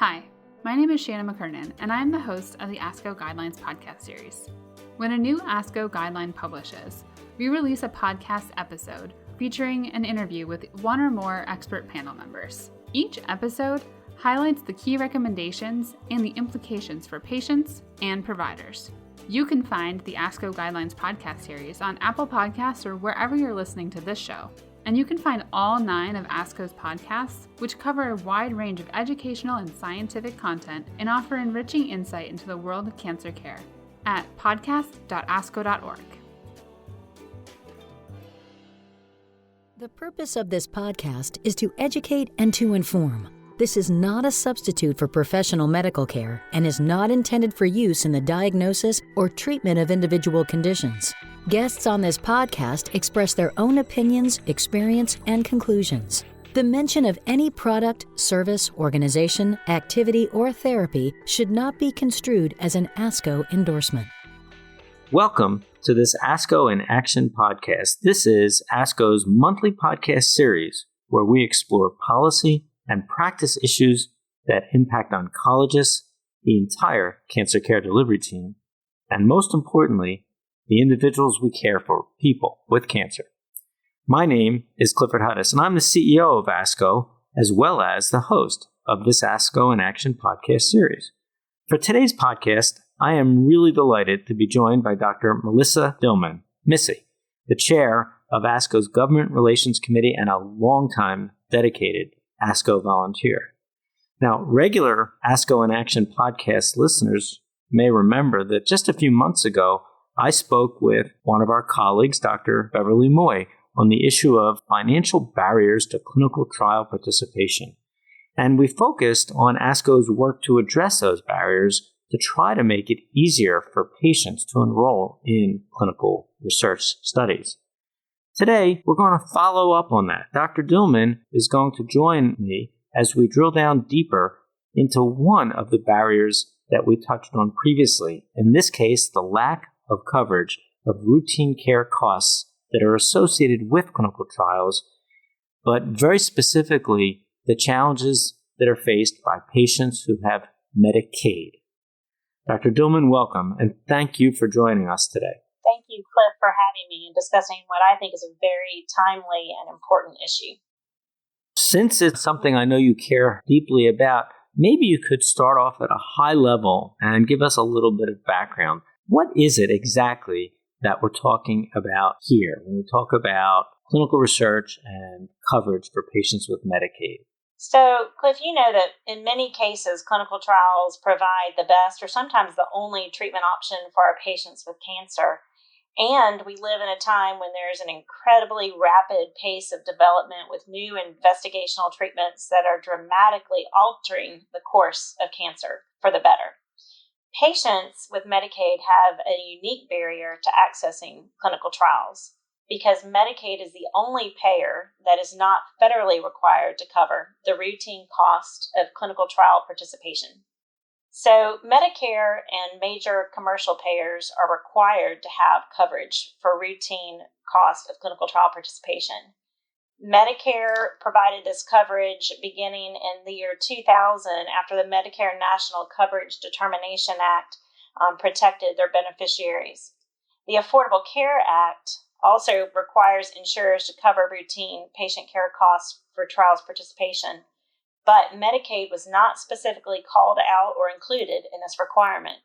Hi, my name is Shannon McKernin, and I am the host of the ASCO Guidelines Podcast series. When a new ASCO guideline publishes, we release a podcast episode featuring an interview with one or more expert panel members. Each episode highlights the key recommendations and the implications for patients and providers. You can find the ASCO Guidelines Podcast series on Apple Podcasts or wherever you're listening to this show. And you can find all 9 of ASCO's podcasts, which cover a wide range of educational and scientific content and offer enriching insight into the world of cancer care at podcast.asco.org. The purpose of this podcast is to educate and to inform. This is not a substitute for professional medical care and is not intended for use in the diagnosis or treatment of individual conditions. Guests on this podcast express their own opinions, experience, and conclusions. The mention of any product, service, organization, activity, or therapy should not be construed as an ASCO endorsement. Welcome to this ASCO in Action podcast. This is ASCO's monthly podcast series where we explore policy and practice issues that impact oncologists, the entire cancer care delivery team, and most importantly, the individuals we care for, people with cancer. My name is Clifford Hudis, and I'm the CEO of ASCO, as well as the host of this ASCO in Action podcast series. For today's podcast, I am really delighted to be joined by Dr. Melissa Dillmon, Missy, the chair of ASCO's Government Relations Committee and a longtime dedicated ASCO volunteer. Now, regular ASCO in Action podcast listeners may remember that just a few months ago, I spoke with one of our colleagues, Dr. Beverly Moy, on the issue of financial barriers to clinical trial participation. And we focused on ASCO's work to address those barriers to try to make it easier for patients to enroll in clinical research studies. Today, we're going to follow up on that. Dr. Dillmon is going to join me as we drill down deeper into one of the barriers that we touched on previously. In this case, the lack of coverage of routine care costs that are associated with clinical trials, but very specifically, the challenges that are faced by patients who have Medicaid. Dr. Dillmon, welcome, and thank you for joining us today. Thank you, Cliff, for having me and discussing what I think is a very timely and important issue. Since it's something I know you care deeply about, maybe you could start off at a high level and give us a little bit of background. What is it exactly that we're talking about here when we talk about clinical research and coverage for patients with Medicaid? So, Cliff, you know that in many cases, clinical trials provide the best or sometimes the only treatment option for our patients with cancer. And we live in a time when there's an incredibly rapid pace of development with new investigational treatments that are dramatically altering the course of cancer for the better. Patients with Medicaid have a unique barrier to accessing clinical trials because Medicaid is the only payer that is not federally required to cover the routine cost of clinical trial participation. So Medicare and major commercial payers are required to have coverage for routine cost of clinical trial participation. Medicare provided this coverage beginning in the year 2000 after the Medicare National Coverage Determination Act protected their beneficiaries. The Affordable Care Act also requires insurers to cover routine patient care costs for trials participation, but Medicaid was not specifically called out or included in this requirement.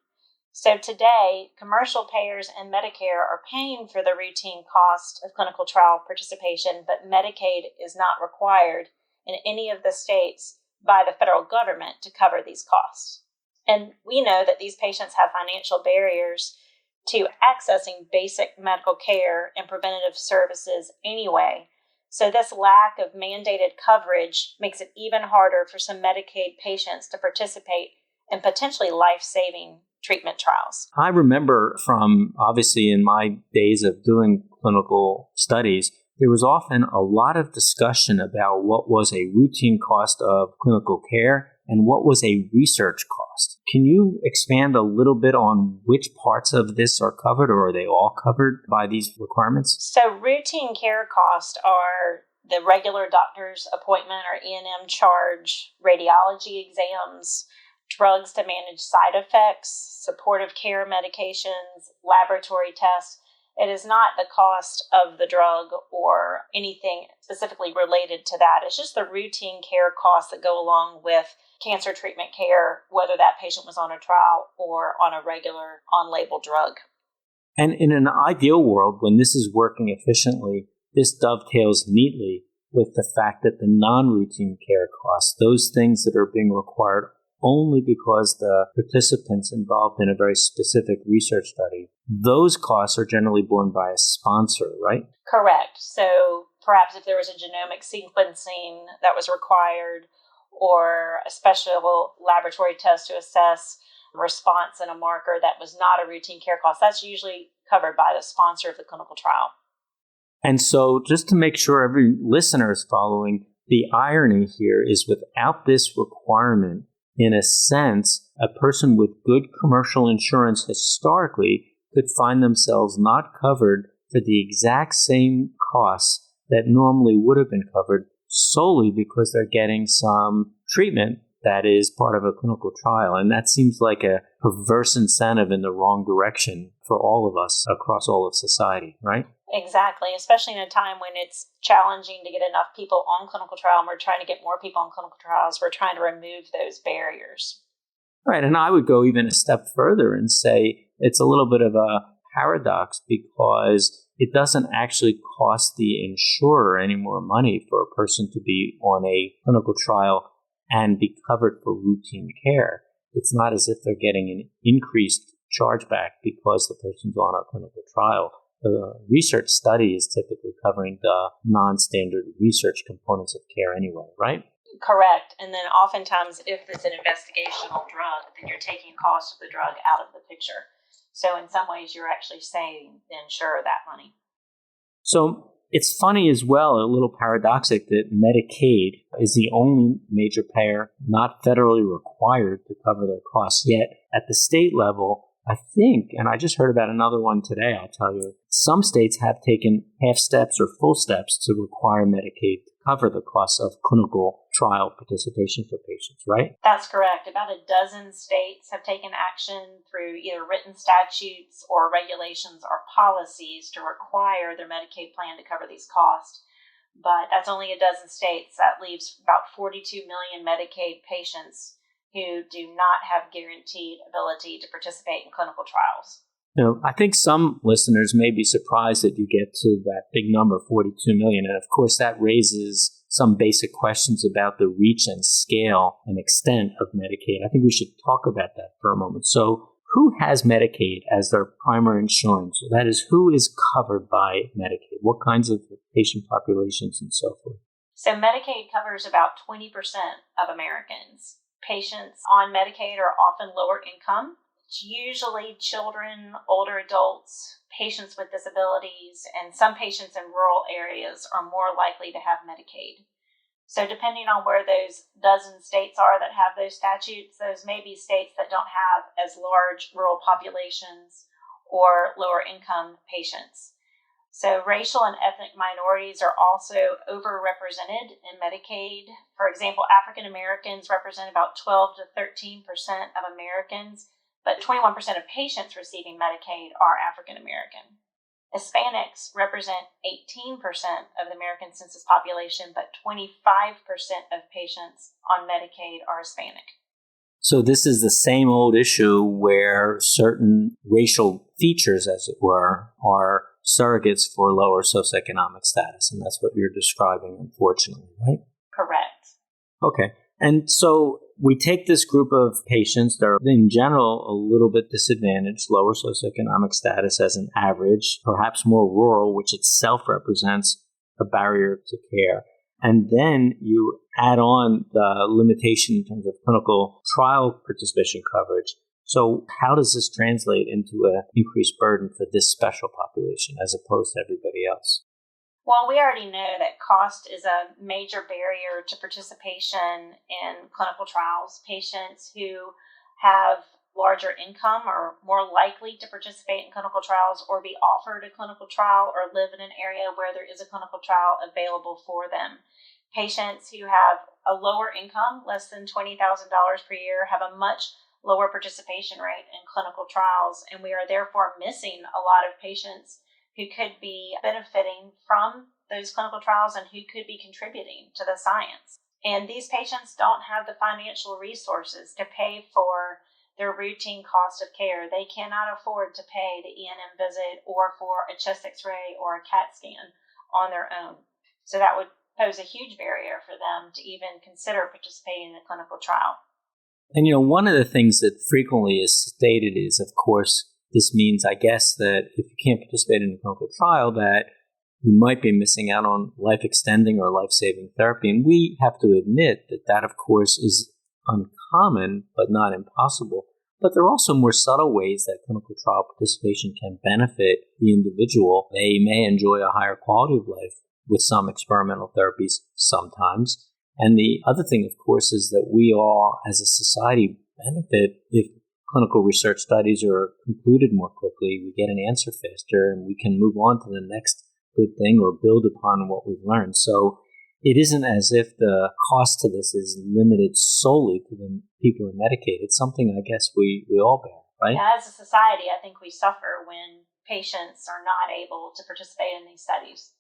So today, commercial payers and Medicare are paying for the routine cost of clinical trial participation, but Medicaid is not required in any of the states by the federal government to cover these costs. And we know that these patients have financial barriers to accessing basic medical care and preventative services anyway. So this lack of mandated coverage makes it even harder for some Medicaid patients to participate in potentially life-saving treatment trials. I remember from, obviously, in my days of doing clinical studies, there was often a lot of discussion about what was a routine cost of clinical care and what was a research cost. Can you expand a little bit on which parts of this are covered, or are they all covered by these requirements? So routine care costs are the regular doctor's appointment or E&M charge, radiology exams, drugs to manage side effects, supportive care medications, laboratory tests. It is not the cost of the drug or anything specifically related to that. It's just the routine care costs that go along with cancer treatment care, whether that patient was on a trial or on a regular on-label drug. And in an ideal world, when this is working efficiently, this dovetails neatly with the fact that the non-routine care costs, those things that are being required only because the participants involved in a very specific research study, those costs are generally borne by a sponsor, right? Correct. So perhaps if there was a genomic sequencing that was required or a special laboratory test to assess response in a marker that was not a routine care cost, that's usually covered by the sponsor of the clinical trial. And so just to make sure every listener is following, the irony here is without this requirement, in a sense, a person with good commercial insurance historically could find themselves not covered for the exact same costs that normally would have been covered solely because they're getting some treatment that is part of a clinical trial. And that seems like a perverse incentive in the wrong direction for all of us across all of society, right? Exactly, especially in a time when it's challenging to get enough people on clinical trial and we're trying to get more people on clinical trials. We're trying to remove those barriers. Right, and I would go even a step further and say it's a little bit of a paradox because it doesn't actually cost the insurer any more money for a person to be on a clinical trial and be covered for routine care. It's not as if they're getting an increased chargeback because the person's on a clinical trial. The research study is typically covering the non-standard research components of care anyway, right? Correct. And then oftentimes, if it's an investigational drug, then you're taking cost of the drug out of the picture. So in some ways, you're actually saving the insurer that money. So it's funny as well, a little paradoxic, that Medicaid is the only major payer not federally required to cover their costs. Yet at the state level, I think, and I just heard about another one today, I'll tell you, some states have taken half steps or full steps to require Medicaid to cover the costs of clinical trial participation for patients, right? That's correct. About a dozen states have taken action through either written statutes or regulations or policies to require their Medicaid plan to cover these costs. But that's only a dozen states. That leaves about 42 million Medicaid patients who do not have guaranteed ability to participate in clinical trials. You know, I think some listeners may be surprised that you get to that big number, 42 million. And of course, that raises some basic questions about the reach and scale and extent of Medicaid. I think we should talk about that for a moment. So who has Medicaid as their primary insurance? That is, who is covered by Medicaid? What kinds of patient populations and so forth? So Medicaid covers about 20% of Americans. Patients on Medicaid are often lower income. It's usually children, older adults, patients with disabilities, and some patients in rural areas are more likely to have Medicaid. So depending on where those dozen states are that have those statutes, those may be states that don't have as large rural populations or lower income patients. So racial and ethnic minorities are also overrepresented in Medicaid. For example, African Americans represent about 12 to 13% of Americans, but 21% of patients receiving Medicaid are African American. Hispanics represent 18% of the American census population, but 25% of patients on Medicaid are Hispanic. So this is the same old issue where certain racial features, as it were, are surrogates for lower socioeconomic status. And that's what you're describing, unfortunately, right? Correct. Okay. And so we take this group of patients that are in general a little bit disadvantaged, lower socioeconomic status as an average, perhaps more rural, which itself represents a barrier to care. And then you add on the limitation in terms of clinical trial participation coverage. So how does this translate into an increased burden for this special population as opposed to everybody else? Well, we already know that cost is a major barrier to participation in clinical trials. Patients who have larger income are more likely to participate in clinical trials or be offered a clinical trial or live in an area where there is a clinical trial available for them. Patients who have a lower income, less than $20,000 per year, have a much lower participation rate in clinical trials, and we are therefore missing a lot of patients who could be benefiting from those clinical trials and who could be contributing to the science. And these patients don't have the financial resources to pay for their routine cost of care. They cannot afford to pay the E&M visit or for a chest x-ray or a CAT scan on their own. So that would pose a huge barrier for them to even consider participating in a clinical trial. And, one of the things that frequently is stated is, of course, this means, I guess, that if you can't participate in a clinical trial, that you might be missing out on life-extending or life-saving therapy. And we have to admit that, of course, is uncommon, but not impossible. But there are also more subtle ways that clinical trial participation can benefit the individual. They may enjoy a higher quality of life with some experimental therapies sometimes. And the other thing, of course, is that we all, as a society, benefit if clinical research studies are concluded more quickly. We get an answer faster, and we can move on to the next good thing or build upon what we've learned. So it isn't as if the cost to this is limited solely to the people in Medicaid. It's something I guess we all bear, right? Yeah, as a society, I think we suffer when patients are not able to participate in these studies.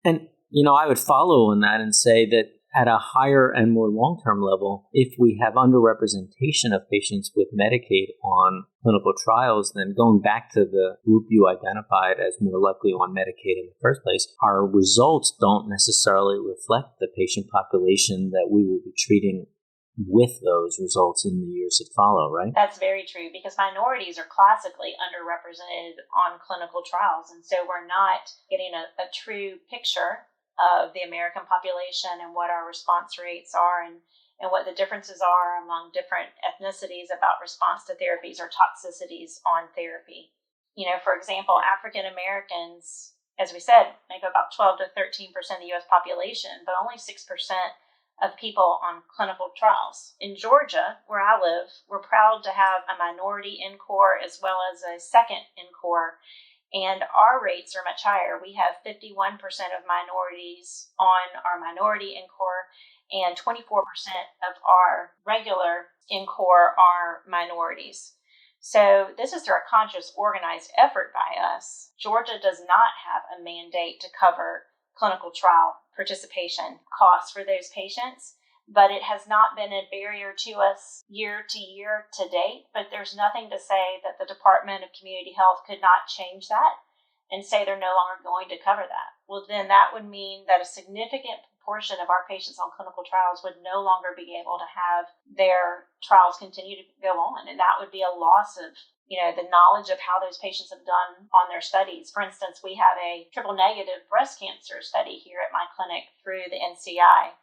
And, I would follow on that and say that at a higher and more long-term level, if we have underrepresentation of patients with Medicaid on clinical trials, then going back to the group you identified as more likely on Medicaid in the first place, our results don't necessarily reflect the patient population that we will be treating with those results in the years that follow, right? That's very true, because minorities are classically underrepresented on clinical trials, and so we're not getting a true picture of the American population and what our response rates are and what the differences are among different ethnicities about response to therapies or toxicities on therapy. For example, African Americans, as we said, make up about 12 to 13% of the U.S. population, but only 6% of people on clinical trials. In Georgia, where I live, we're proud to have a minority NCOR as well as a second NCOR. And our rates are much higher. We have 51% of minorities on our minority NCOR, and 24% of our regular NCOR are minorities. So this is through a conscious, organized effort by us. Georgia does not have a mandate to cover clinical trial participation costs for those patients, but it has not been a barrier to us year to year to date. But there's nothing to say that the Department of Community Health could not change that and say they're no longer going to cover that. Well, then that would mean that a significant proportion of our patients on clinical trials would no longer be able to have their trials continue to go on. And that would be a loss of, the knowledge of how those patients have done on their studies. For instance, we have a triple negative breast cancer study here at my clinic through the NCI.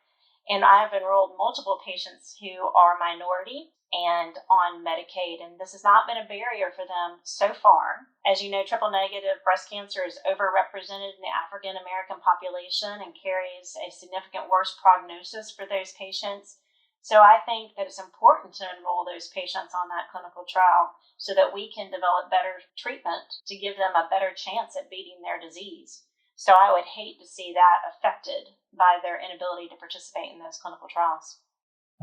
And I have enrolled multiple patients who are minority and on Medicaid, and this has not been a barrier for them so far. As you know, triple negative breast cancer is overrepresented in the African American population and carries a significant worse prognosis for those patients. So I think that it's important to enroll those patients on that clinical trial so that we can develop better treatment to give them a better chance at beating their disease. So I would hate to see that affected by their inability to participate in those clinical trials.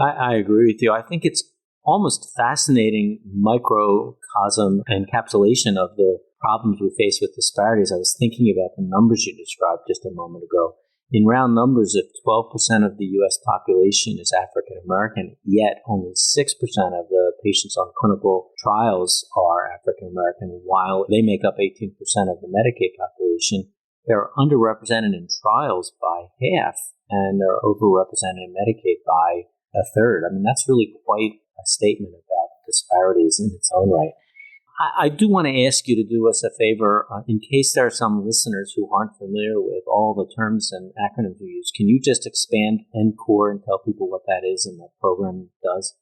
I agree with you. I think it's almost fascinating microcosm and encapsulation of the problems we face with disparities. I was thinking about the numbers you described just a moment ago. In round numbers, if 12% of the U.S. population is African American, yet only 6% of the patients on clinical trials are African American, while they make up 18% of the Medicaid population, they're underrepresented in trials by half, and they're overrepresented in Medicaid by a third. I mean, that's really quite a statement about disparities in its own right. I do want to ask you to do us a favor, in case there are some listeners who aren't familiar with all the terms and acronyms we use. Can you just expand NCOR and tell people what that is and that program does?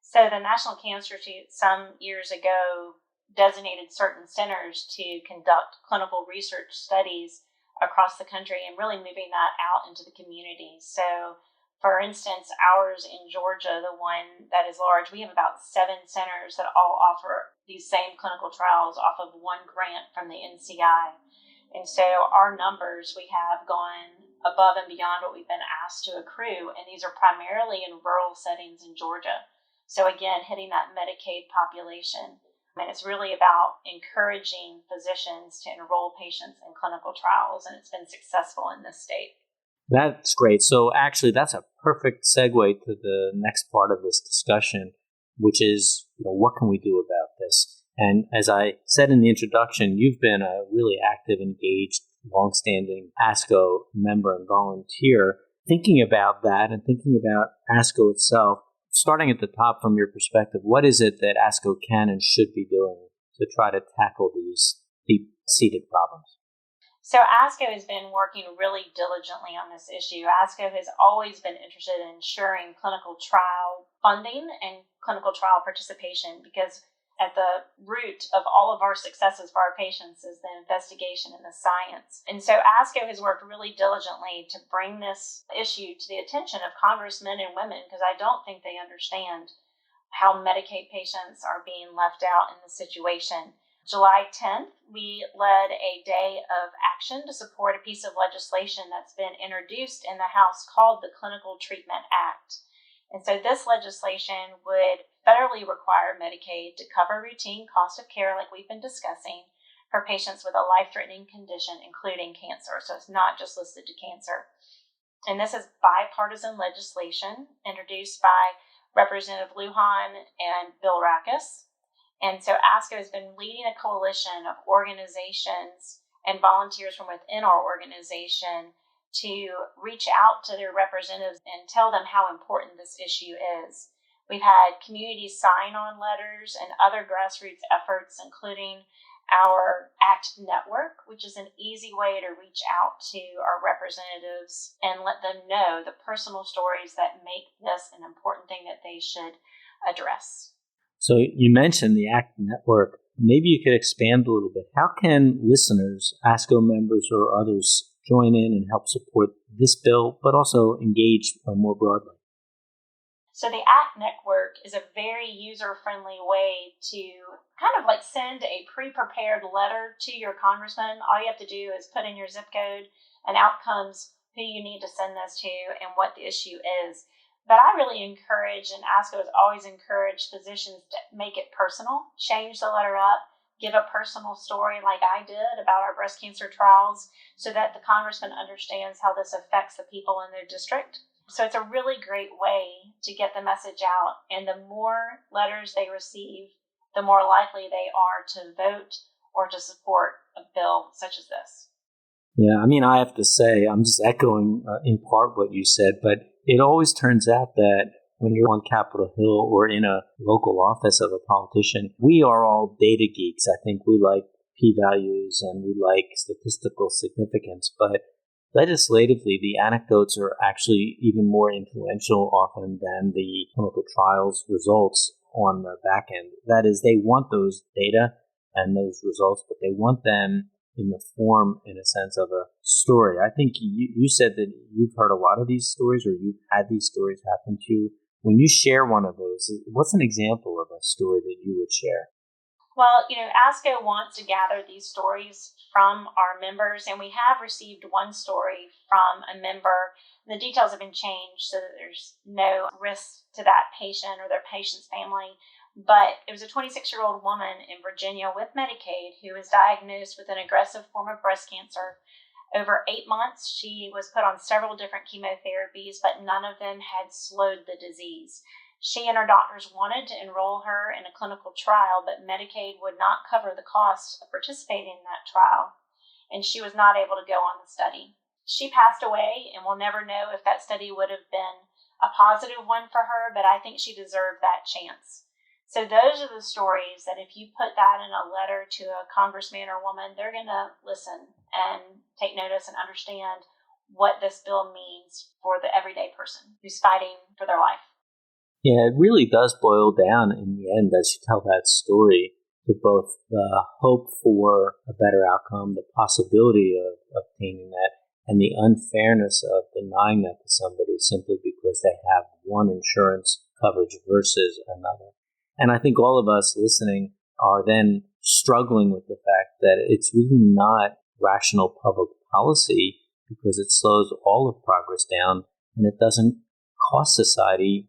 So the National Cancer Institute some years ago designated certain centers to conduct clinical research studies across the country and really moving that out into the community. So For instance, ours in Georgia, the one that is large, we have about 7 centers that all offer these same clinical trials off of one grant from the NCI. And so our numbers, we have gone above and beyond what we've been asked to accrue, and these are primarily in rural settings in Georgia. So again, hitting that Medicaid population. And it's really about encouraging physicians to enroll patients in clinical trials, and it's been successful in this state. That's great. So actually, that's a perfect segue to the next part of this discussion, which is, what can we do about this? And as I said in the introduction, you've been a really active, engaged, longstanding ASCO member and volunteer. Thinking about that and thinking about ASCO itself, starting at the top from your perspective, what is it that ASCO can and should be doing to try to tackle these deep-seated problems? So ASCO has been working really diligently on this issue. ASCO has always been interested in ensuring clinical trial funding and clinical trial participation, because at the root of all of our successes for our patients is the investigation and the science. And so ASCO has worked really diligently to bring this issue to the attention of congressmen and women, because I don't think they understand how Medicaid patients are being left out in this situation. July 10th, we led a day of action to support a piece of legislation that's been introduced in the House called the Clinical Treatment Act. And so this legislation would federally require Medicaid to cover routine cost of care, like we've been discussing, for patients with a life-threatening condition, including cancer. So it's not just listed to cancer. And this is bipartisan legislation introduced by Representative Lujan and Bill Rackus. And so ASCO has been leading a coalition of organizations and volunteers from within our organization to reach out to their representatives and tell them how important this issue is. We've had community sign-on letters and other grassroots efforts, including our ACT network, which is an easy way to reach out to our representatives and let them know the personal stories that make this an important thing that they should address. So you mentioned the ACT network. Maybe you could expand a little bit. How can listeners, ASCO members or others, join in and help support this bill, but also engage more broadly? So the ACT network is a very user-friendly way to kind of like send a pre-prepared letter to your congressman. All you have to do is put in your zip code, and out comes who you need to send this to and what the issue is. But I really encourage, and ASCO has always encouraged physicians to make it personal, change the letter up, give a personal story like I did about our breast cancer trials so that the congressman understands how this affects the people in their district. So it's a really great way to get the message out. And the more letters they receive, the more likely they are to vote or to support a bill such as this. Yeah, I have to say, I'm just echoing in part what you said, but it always turns out that when you're on Capitol Hill or in a local office of a politician, we are all data geeks. I think we like p-values and we like statistical significance, but legislatively, the anecdotes are actually even more influential often than the clinical trials results on the back end. That is, they want those data and those results, but they want them in the form, in a sense, of a story. I think you said that you've heard a lot of these stories, or you've had these stories happen to you. When you share one of those, what's an example of a story that you would share? Well, ASCO wants to gather these stories from our members, and we have received one story from a member. The details have been changed so that there's no risk to that patient or their patient's family. But it was a 26-year-old woman in Virginia with Medicaid who was diagnosed with an aggressive form of breast cancer. Over 8 months, she was put on several different chemotherapies, but none of them had slowed the disease. She and her doctors wanted to enroll her in a clinical trial, but Medicaid would not cover the cost of participating in that trial, and she was not able to go on the study. She passed away, and we'll never know if that study would have been a positive one for her, but I think she deserved that chance. So those are the stories that if you put that in a letter to a congressman or woman, they're going to listen and take notice and understand what this bill means for the everyday person who's fighting for their life. Yeah, it really does boil down in the end, as you tell that story, to both the hope for a better outcome, the possibility of obtaining that, and the unfairness of denying that to somebody simply because because they have one insurance coverage versus another. And I think all of us listening are then struggling with the fact that it's really not rational public policy because it slows all of progress down and it doesn't cost society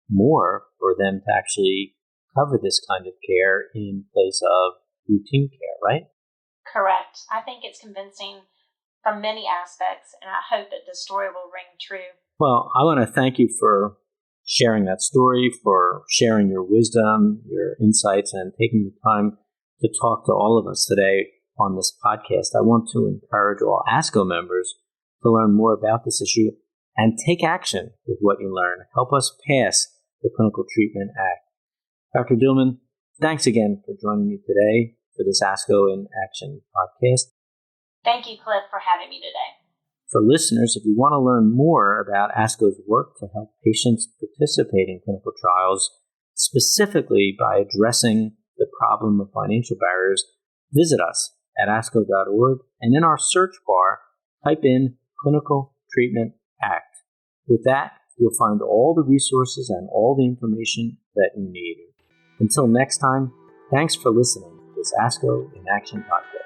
more for them to actually cover this kind of care in place of routine care, right? Correct. I think it's convincing from many aspects, and I hope that the story will ring true. Well, I want to thank you for sharing that story, for sharing your wisdom, your insights, and taking the time to talk to all of us today on this podcast. I want to encourage all ASCO members to learn more about this issue and take action with what you learn. Help us pass the Clinical Treatment Act. Dr. Dillmon, thanks again for joining me today for this ASCO in Action podcast. Thank you, Cliff, for having me today. For listeners, if you want to learn more about ASCO's work to help patients participate in clinical trials, specifically by addressing the problem of financial barriers, visit us at asco.org and in our search bar, type in Clinical Treatment Act. With that, you'll find all the resources and all the information that you need. Until next time, thanks for listening to this ASCO in Action podcast.